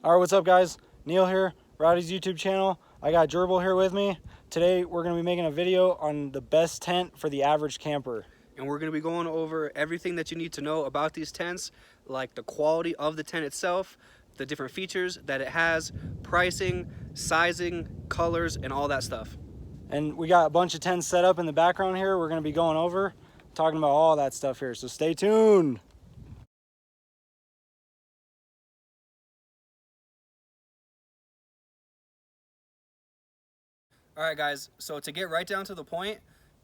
Alright, what's up guys? Neil here, Rowdy's YouTube channel. I got Gerbil here with me. Today we're going to be making a video on the best tent for the average camper. And we're going to be going over everything that you need to know about these tents, like the quality of the tent itself, the different features that it has, pricing, sizing, colors, and all that stuff. And we got a bunch of tents set up in the background here. We're going to be going over, talking about all that stuff here, so stay tuned. Alright guys, so to get right down to the point,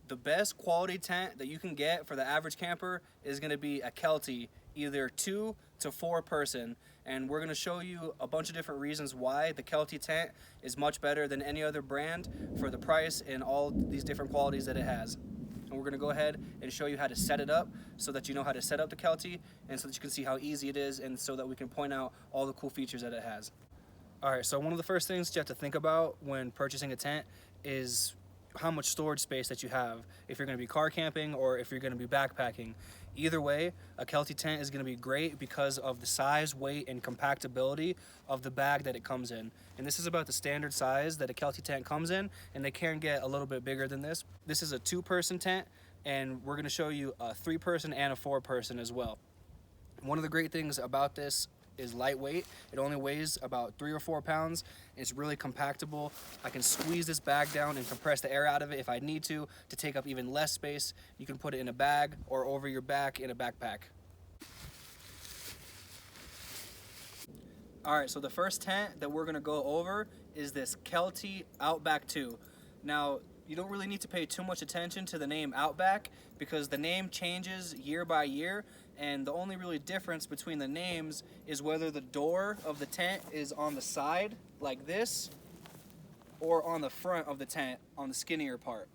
the best quality tent that you can get for the average camper is going to be a Kelty, either 2 to 4 person. And we're going to show you a bunch of different reasons why the Kelty tent is much better than any other brand for the price and all these different qualities that it has. And we're going to go ahead and show you how to set it up so that you know how to set up the Kelty and so that you can see how easy it is and so that we can point out all the cool features that it has. Alright, so one of the first things you have to think about when purchasing a tent is how much storage space that you have, if you're going to be car camping or if you're going to be backpacking. Either way, a Kelty tent is going to be great because of the size, weight, and compactability of the bag that it comes in. And this is about the standard size that a Kelty tent comes in, and they can get a little bit bigger than this. This is a 2-person tent, and we're going to show you a 3-person and a 4-person as well. One of the great things about this is lightweight. It only weighs about 3 or 4 pounds. It's really compactable. I can squeeze this bag down and compress the air out of it if I need to take up even less space. You can put it in a bag or over your back in a backpack. Alright, so the first tent that we're going to go over is this Kelty Outback 2. Now, you don't really need to pay too much attention to the name Outback because the name changes year by year, and the only really difference between the names is whether the door of the tent is on the side like this or on the front of the tent on the skinnier part.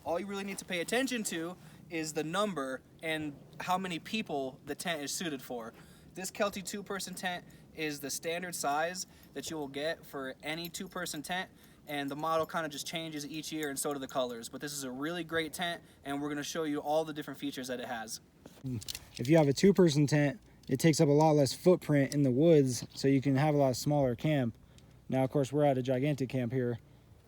All you really need to pay attention to is the number and how many people the tent is suited for. This Kelty 2-person tent is the standard size that you will get for any 2-person tent, and the model kind of just changes each year, and so do the colors. But this is a really great tent, and we're going to show you all the different features that it has. If you have a 2-person tent, it takes up a lot less footprint in the woods, so you can have a lot smaller camp. Now, of course, we're at a gigantic camp here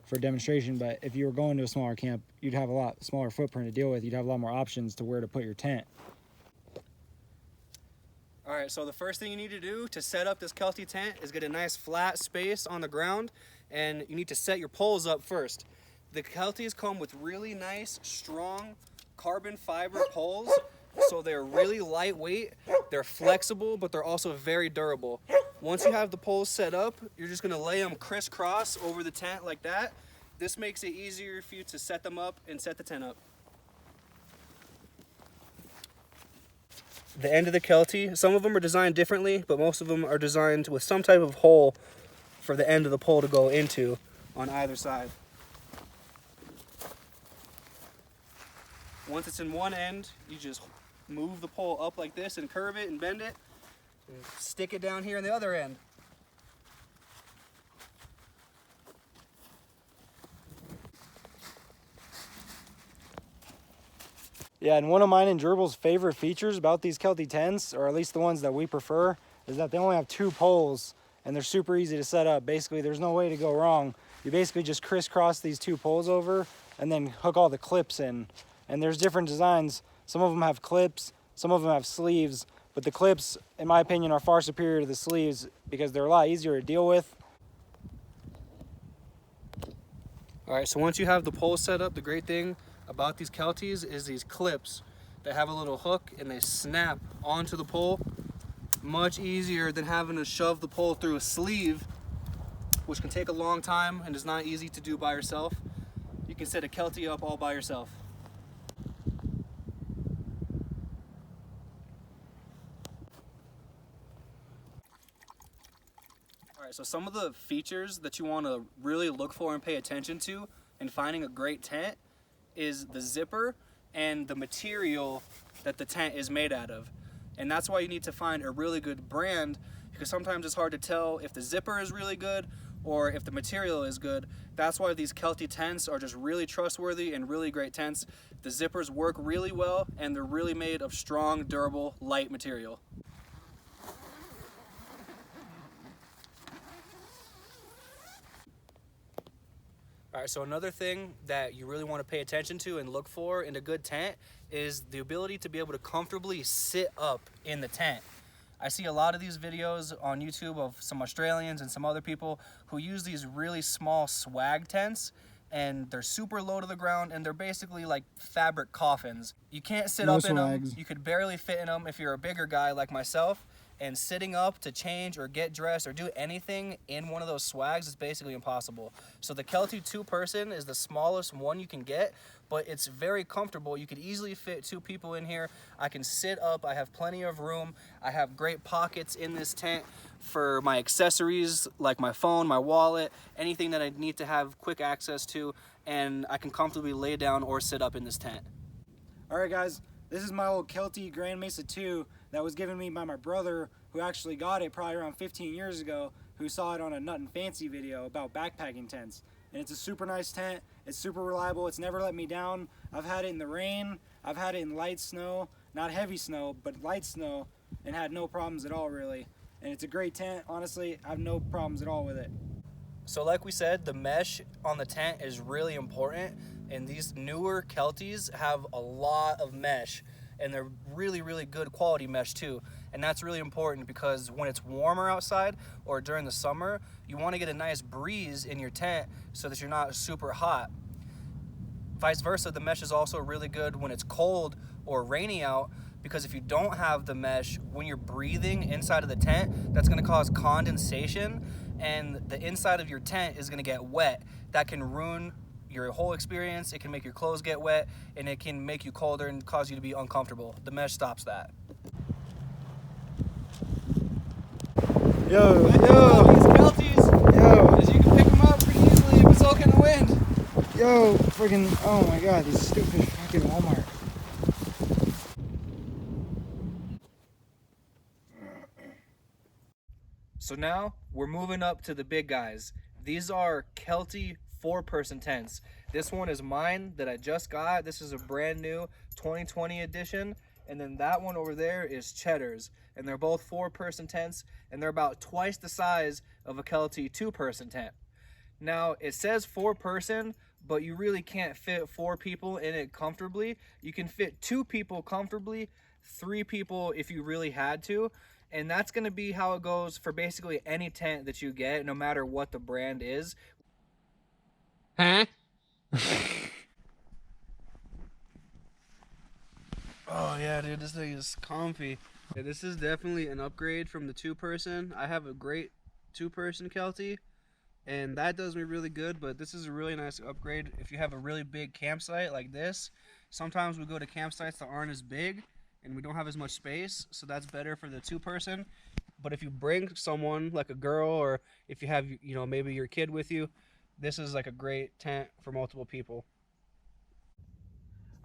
for demonstration, but if you were going to a smaller camp, you'd have a lot smaller footprint to deal with. You'd have a lot more options to where to put your tent. Alright, so the first thing you need to do to set up this Kelty tent is get a nice flat space on the ground, and you need to set your poles up first. The Keltys come with really nice, strong carbon fiber poles, so they're really lightweight, they're flexible, but they're also very durable. Once you have the poles set up, you're just going to lay them crisscross over the tent like that. This makes it easier for you to set them up and set the tent up. The end of the Kelty, some of them are designed differently, but most of them are designed with some type of hole for the end of the pole to go into on either side. Once it's in one end, you just move the pole up like this and curve it and bend it and stick it down here on the other end. Yeah, and one of mine and Gerbil's favorite features about these Kelty tents, or at least the ones that we prefer, is that they only have 2 poles, and they're super easy to set up. Basically, there's no way to go wrong. You basically just crisscross these 2 poles over and then hook all the clips in. And there's different designs. Some of them have clips, some of them have sleeves, but the clips, in my opinion, are far superior to the sleeves because they're a lot easier to deal with. Alright, so once you have the pole set up, the great thing about these Keltys is these clips that have a little hook and they snap onto the pole. Much easier than having to shove the pole through a sleeve, which can take a long time and is not easy to do by yourself. You can set a Kelty up all by yourself. Alright, so some of the features that you want to really look for and pay attention to in finding a great tent is the zipper and the material that the tent is made out of. And that's why you need to find a really good brand, because sometimes it's hard to tell if the zipper is really good or if the material is good. That's why these Kelty tents are just really trustworthy and really great tents. The zippers work really well and they're really made of strong, durable, light material. All right, so another thing that you really want to pay attention to and look for in a good tent is the ability to be able to comfortably sit up in the tent. I see a lot of these videos on YouTube of some Australians and some other people who use these really small swag tents, and they're super low to the ground, and they're basically like fabric coffins. You can't sit No up in them. swags. You could barely fit in them if you're a bigger guy like myself. And sitting up to change or get dressed or do anything in one of those swags is basically impossible. So the Kelty 2-person is the smallest one you can get, but it's very comfortable. You could easily fit 2 people in here. I can sit up. I have plenty of room. I have great pockets in this tent for my accessories like my phone, my wallet, anything that I need to have quick access to, and I can comfortably lay down or sit up in this tent. All right, guys, this is my old Kelty Grand Mesa 2 that was given me by my brother, who actually got it probably around 15 years ago, who saw it on a Nut and Fancy video about backpacking tents. And it's a super nice tent. It's super reliable. It's never let me down. I've had it in the rain. I've had it in light snow, not heavy snow, but light snow, and had no problems at all, really. And it's a great tent. Honestly, I have no problems at all with it. So like we said, the mesh on the tent is really important, and these newer Kelties have a lot of mesh, and they're really, really good quality mesh too. And that's really important because when it's warmer outside or during the summer, you want to get a nice breeze in your tent so that you're not super hot. Vice versa, the mesh is also really good when it's cold or rainy out, because if you don't have the mesh, when you're breathing inside of the tent, that's going to cause condensation, and the inside of your tent is going to get wet. That can ruin your whole experience. It can make your clothes get wet, and it can make you colder and cause you to be uncomfortable. The mesh stops that. Yo, These yo, Kelties, yo, as you can pick them up pretty easily if it's soaking the wind. yo, freaking, oh my God, these stupid fucking Walmart. So now we're moving up to the big guys. These are Kelty 4-person tents. This one is mine that I just got. This is a brand new 2020 edition. And then that one over there is Cheddar's. And they're both 4-person tents, and they're about twice the size of a Kelty 2-person tent. Now, it says 4-person, but you really can't fit 4 people in it comfortably. You can fit 2 people comfortably, 3 people if you really had to. And that's going to be how it goes for basically any tent that you get, no matter what the brand is. Huh? Oh yeah, dude, this thing is comfy. Yeah, this is definitely an upgrade from the 2-person. I have a great 2-person Kelty, and that does me really good, but this is a really nice upgrade if you have a really big campsite like this. Sometimes we go to campsites that aren't as big, and we don't have as much space, so that's better for the 2-person. But if you bring someone like a girl, or if you have, you know, maybe your kid with you, this is like a great tent for multiple people.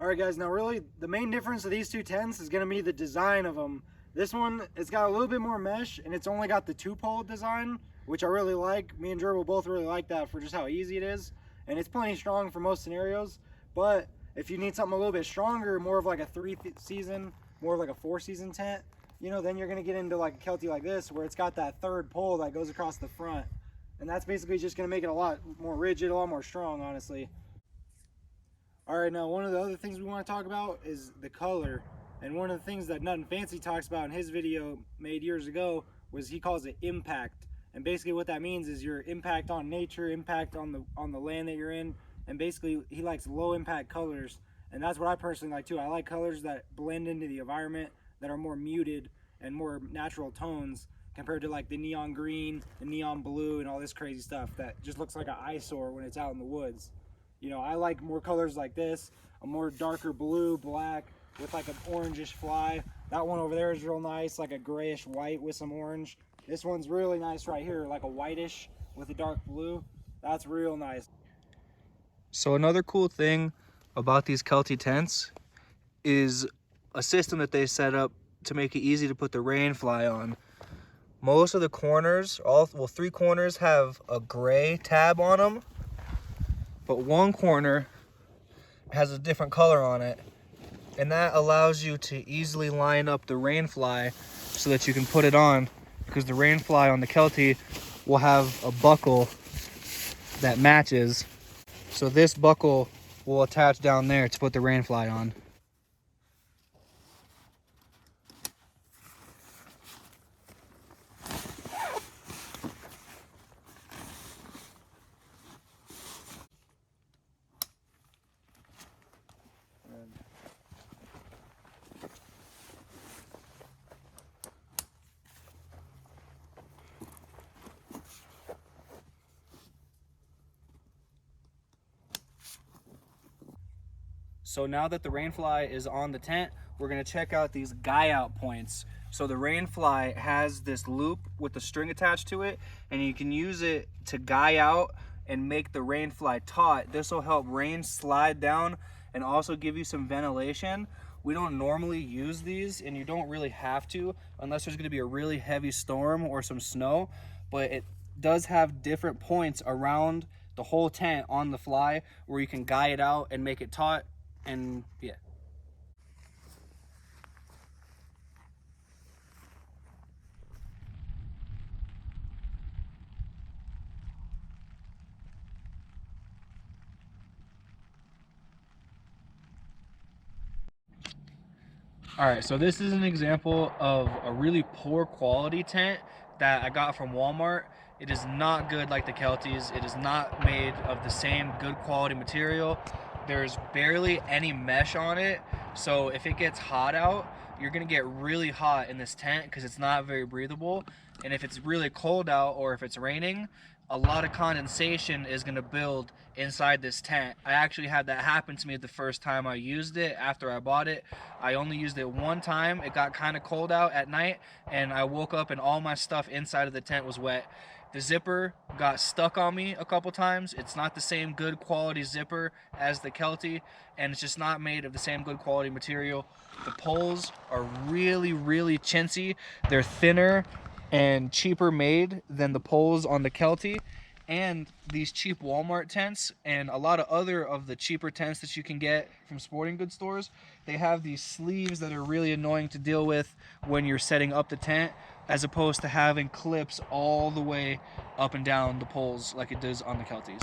All right, guys, now really the main difference of these 2 tents is going to be the design of them. This one, it's got a little bit more mesh, and it's only got the 2-pole design, which I really like. Me and Gerbil both really like that for just how easy it is, and it's plenty strong for most scenarios. But if you need something a little bit stronger, more of like a 3-season, more of like a 4-season tent, you know, then you're going to get into like a Kelty like this, where it's got that 3rd pole that goes across the front, and that's basically just going to make it a lot more rigid, a lot more strong, honestly. All right, now one of the other things we want to talk about is the color. And one of the things that Nut and Fancy talks about in his video made years ago was he calls it impact. And basically what that means is your impact on nature, impact on the land that you're in, and basically he likes low impact colors. And that's what I personally like too. I like colors that blend into the environment, that are more muted and more natural tones compared to like the neon green, the neon blue, and all this crazy stuff that just looks like an eyesore when it's out in the woods. You know, I like more colors like this, a more darker blue, black, with like an orangish fly. That one over there is real nice, like a grayish white with some orange. This one's really nice right here, like a whitish with a dark blue. That's real nice. So another cool thing about these Kelty tents is a system that they set up to make it easy to put the rain fly on. Most of the corners, 3 corners have a gray tab on them, but one corner has a different color on it, and that allows you to easily line up the rain fly so that you can put it on, because the rain fly on the Kelty will have a buckle that matches. So this buckle will attach down there to put the rain fly on. So now that the rainfly is on the tent, we're gonna check out these guy out points. So the rainfly has this loop with the string attached to it, and you can use it to guy out and make the rainfly taut. This will help rain slide down and also give you some ventilation. We don't normally use these, and you don't really have to unless there's gonna be a really heavy storm or some snow, but it does have different points around the whole tent on the fly where you can guy it out and make it taut. And yeah. All right, so this is an example of a really poor quality tent that I got from Walmart. It is not good like the Kelty's. It is not made of the same good quality material. There's barely any mesh on it, so if it gets hot out, you're gonna get really hot in this tent because it's not very breathable. And if it's really cold out or if it's raining, a lot of condensation is gonna build inside this tent. I actually had that happen to me the first time I used it after I bought it. I only used it one time. It got kind of cold out at night, and I woke up and all my stuff inside of the tent was wet. The zipper got stuck on me a couple times. It's not the same good quality zipper as the Kelty, and it's just not made of the same good quality material. The poles are really, really chintzy. They're thinner and cheaper made than the poles on the Kelty. And these cheap Walmart tents and a lot of other of the cheaper tents that you can get from sporting goods stores, they have these sleeves that are really annoying to deal with when you're setting up the tent, as opposed to having clips all the way up and down the poles like it does on the Kelty's.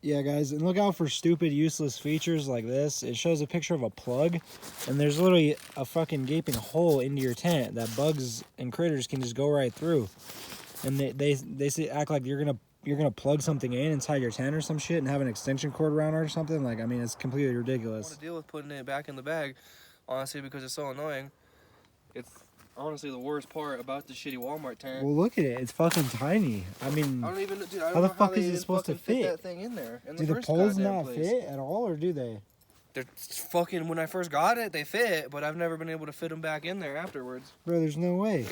Yeah, guys, and look out for stupid, useless features like this. It shows a picture of a plug, and there's literally a fucking gaping hole into your tent that bugs and critters can just go right through. And they say, act like you're gonna plug something in inside your tent or some shit and have an extension cord around it or something. Like, I mean, it's completely ridiculous. I want to deal with putting it back in the bag, honestly, because it's so annoying. It's honestly the worst part about the shitty Walmart tent. Well, look at it. It's fucking tiny. I mean, I don't even, dude, I don't how the know fuck they is it even supposed to fucking fit? that thing in there. Do the poles not fit at all, or do they? They're fucking, when I first got it, they fit, but I've never been able to fit them back in there afterwards. Bro, there's no way.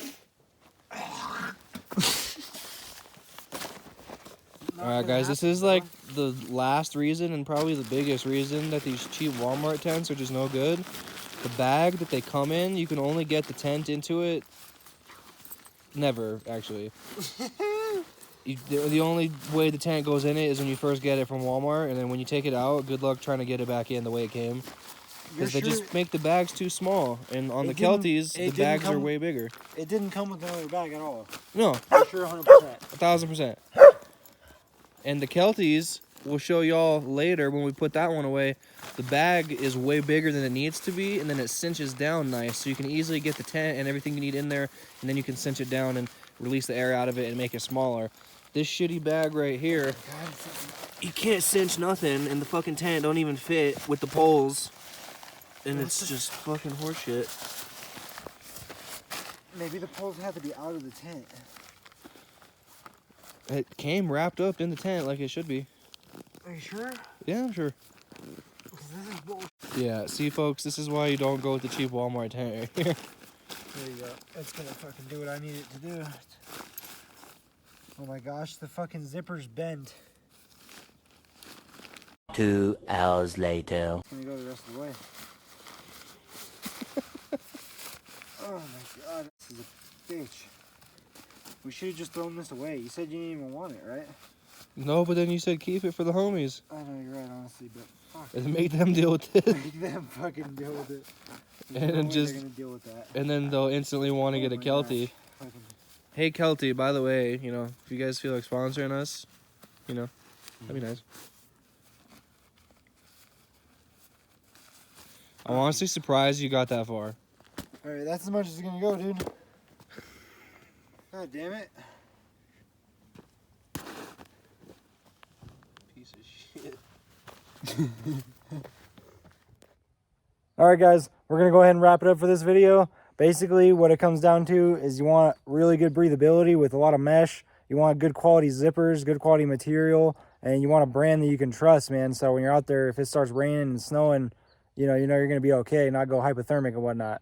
Alright guys, this is like the last reason and probably the biggest reason that these cheap Walmart tents are just no good. The bag that they come in, you can only get the tent into it. Never, actually. The only way the tent goes in it is when you first get it from Walmart, and then when you take it out, good luck trying to get it back in the way it came. Because they just make the bags too small, and on the Kelty's, the bags are way bigger. It didn't come with another bag at all. No. For sure, 100%. 1,000%. And the Kelty's, we'll show y'all later when we put that one away. The bag is way bigger than it needs to be, and then it cinches down nice, so you can easily get the tent and everything you need in there, and then you can cinch it down and release the air out of it and make it smaller. This shitty bag right here, you can't cinch nothing, and the fucking tent don't even fit with the poles, and it's just fucking horseshit. Maybe the poles have to be out of the tent. It came wrapped up in the tent like it should be. Are you sure? Yeah, I'm sure. This is bullshit. Yeah, see folks, this is why you don't go with the cheap Walmart tent right here. There you go. It's gonna fucking do what I need it to do. Oh my gosh, the fucking zipper's bent. 2 hours later. Let me go the rest of the way. Oh my god, this is a bitch. We should have just thrown this away. You said you didn't even want it, right? No, but then you said keep it for the homies. I know you're right, honestly, but fuck. And make them deal with it. Make them fucking deal with it. There's no way they're gonna deal with that. And then they'll instantly want to get a Kelty. Fucking Hey Kelty, by the way, you know, if you guys feel like sponsoring us, you know. That'd be nice. I'm honestly surprised you got that far. All right, that's as much as it's gonna go, dude. God damn it. Piece of shit. All right, guys, we're gonna go ahead and wrap it up for this video. Basically, what it comes down to is you want really good breathability with a lot of mesh. You want good quality zippers, good quality material, and you want a brand that you can trust, man. So when you're out there, if it starts raining and snowing, you know you're gonna be okay, not go hypothermic and whatnot.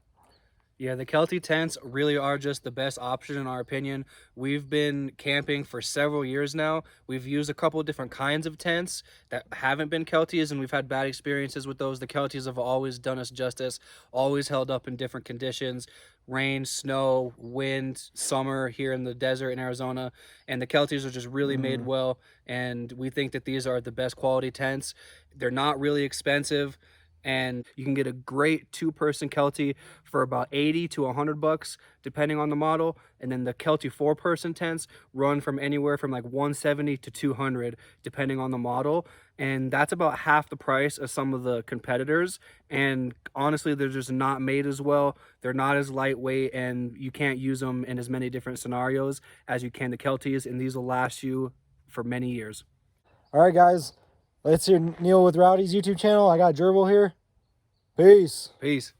Yeah, the Kelty tents really are just the best option in our opinion. We've been camping for several years now. We've used a couple of different kinds of tents that haven't been Kelties, and we've had bad experiences with those. The Kelties have always done us justice, always held up in different conditions: rain, snow, wind, summer here in the desert in Arizona. And the Kelties are just really made well, and we think that these are the best quality tents. They're not really expensive, and you can get a great two-person Kelty for about 80 to 100 bucks depending on the model. And then the Kelty four-person tents run from anywhere from like 170 to 200 depending on the model, and that's about half the price of some of the competitors. And honestly, they're just not made as well. They're not as lightweight, and you can't use them in as many different scenarios as you can the Kelties, and these will last you for many years. All right, guys, let's hear Neil with Rowdy's YouTube channel. I got Gerbil here. Peace. Peace.